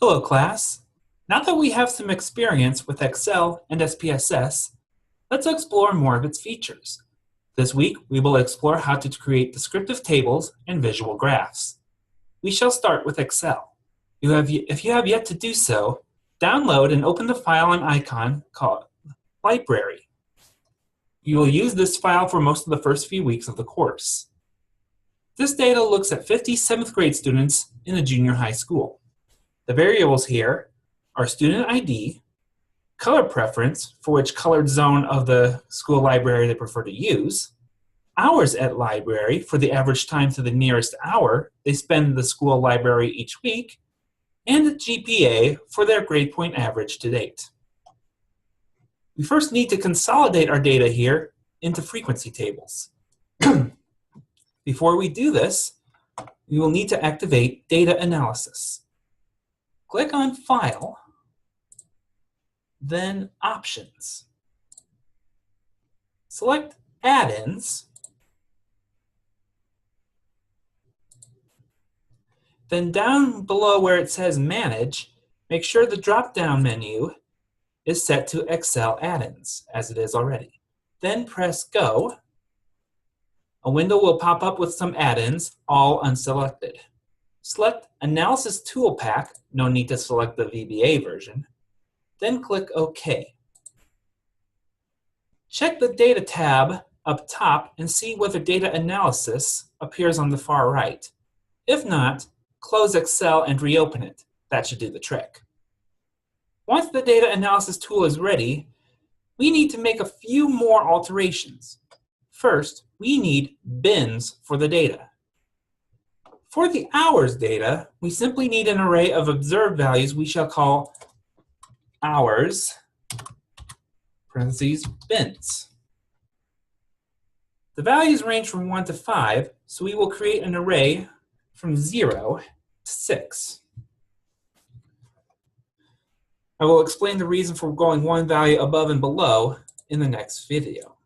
Hello, class. Now that we have some experience with Excel and SPSS, let's explore more of its features. This week, we will explore how to create descriptive tables and visual graphs. We shall start with Excel. If you have yet to do so, download and open the file and icon called Library. You will use this file for most of the first few weeks of the course. This data looks at 50 7th grade students in a junior high school. The variables here are student ID, color preference, for which colored zone of the school library they prefer to use, hours at library for the average time to the nearest hour they spend in the school library each week, and the GPA for their grade point average to date. We first need to consolidate our data here into frequency tables. Before we do this, we will need to activate data analysis. Click on File, then Options. Select Add-ins, then down below where it says Manage, make sure the drop-down menu is set to Excel Add-ins, as it is already. Then press Go. A window will pop up with some add-ins, all unselected. Select Analysis Tool Pack, no need to select the VBA version, then click OK. Check the Data tab up top and see whether Data Analysis appears on the far right. If not, close Excel and reopen it. That should do the trick. Once the Data Analysis tool is ready, we need to make a few more alterations. First, we need bins for the data. For the hours data, we simply need an array of observed values we shall call hours, parentheses, bins. The values range from 1 to 5, so we will create an array from 0 to 6. I will explain the reason for going one value above and below in the next video.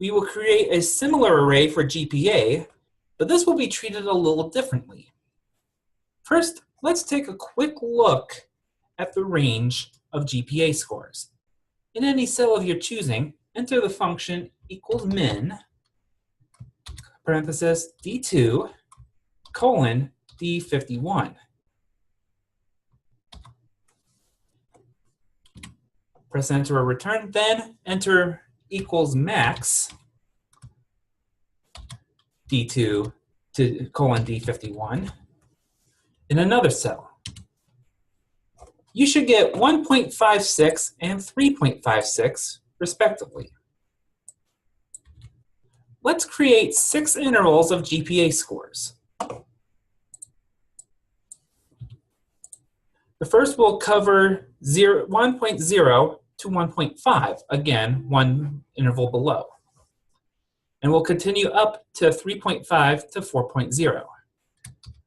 We will create a similar array for GPA, but this will be treated a little differently. First, let's take a quick look at the range of GPA scores. In any cell of your choosing, enter the function equals min, parenthesis, D2, colon, D51. Press enter or return, then enter equals max D2 to colon D51 in another cell. You should get 1.56 and 3.56 respectively. Let's create 6 intervals of GPA scores. The first will cover 1.0 to 1.5, again, one interval below. And we'll continue up to 3.5 to 4.0.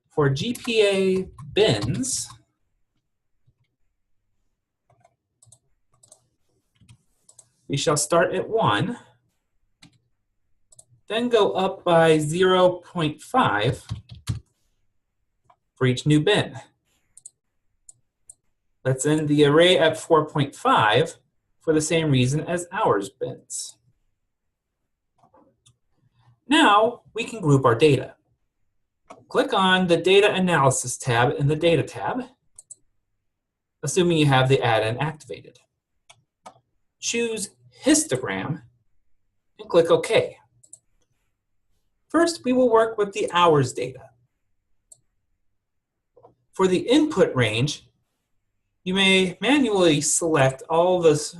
For GPA bins, we shall start at 1, then go up by 0.5 for each new bin. Let's end the array at 4.5 for the same reason as hours bins. Now we can group our data. Click on the Data Analysis tab in the Data tab, assuming you have the add-in activated. Choose Histogram and click OK. First, we will work with the hours data. For the input range, you may manually select all the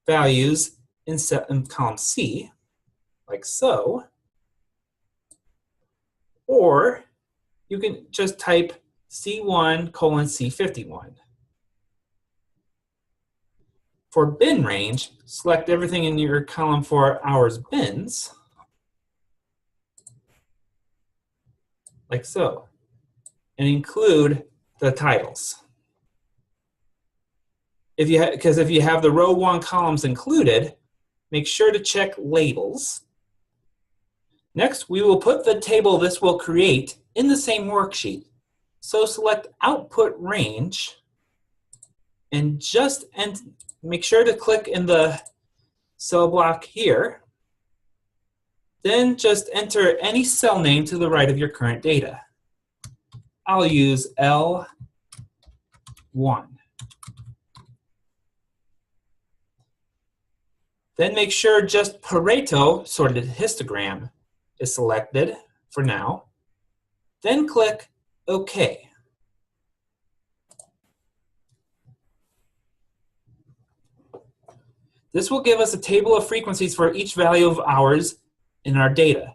values in column C, like so, or you can just type C1 colon C51. For bin range, select everything in your column for hours bins, like so, and include the titles. Because if you have the row 1 columns included, make sure to check labels. Next, we will put the table this will create in the same worksheet. So select Output Range and make sure to click in the cell block here. Then just enter any cell name to the right of your current data. I'll use L1. Then make sure just Pareto sorted histogram is selected for now. Then click OK. This will give us a table of frequencies for each value of hours in our data.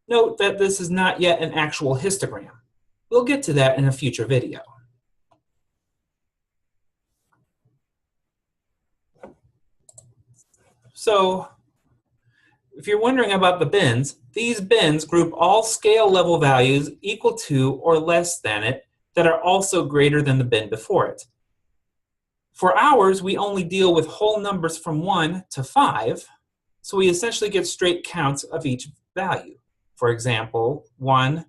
Note that this is not yet an actual histogram. We'll get to that in a future video. So, if you're wondering about the bins, these bins group all scale level values equal to or less than it that are also greater than the bin before it. For hours, we only deal with whole numbers from 1 to 5, so we essentially get straight counts of each value. For example, 1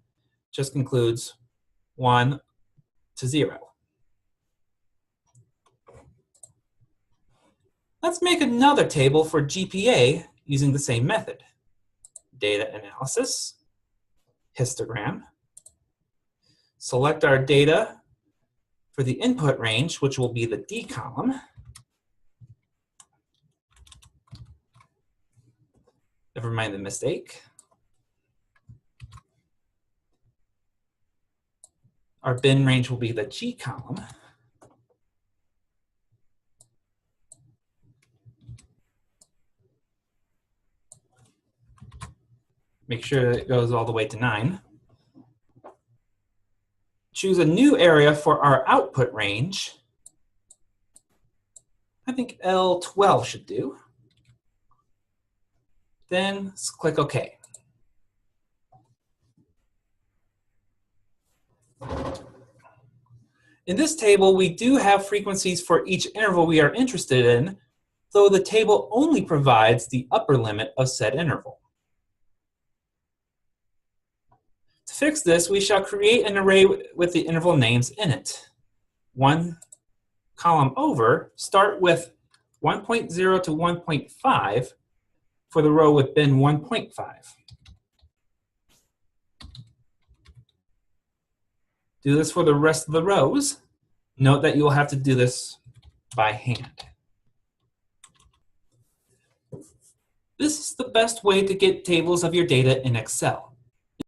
just includes 1 to 0. Let's make another table for GPA using the same method. Data analysis, histogram. Select our data for the input range, which will be the D column. Never mind the mistake. Our bin range will be the G column. Make sure that it goes all the way to 9. Choose a new area for our output range. I think L12 should do. Then click OK. In this table, we do have frequencies for each interval we are interested in, though the table only provides the upper limit of said interval. To fix this, we shall create an array with the interval names in it. One column over, start with 1.0 to 1.5 for the row with bin 1.5. Do this for the rest of the rows. Note that you will have to do this by hand. This is the best way to get tables of your data in Excel.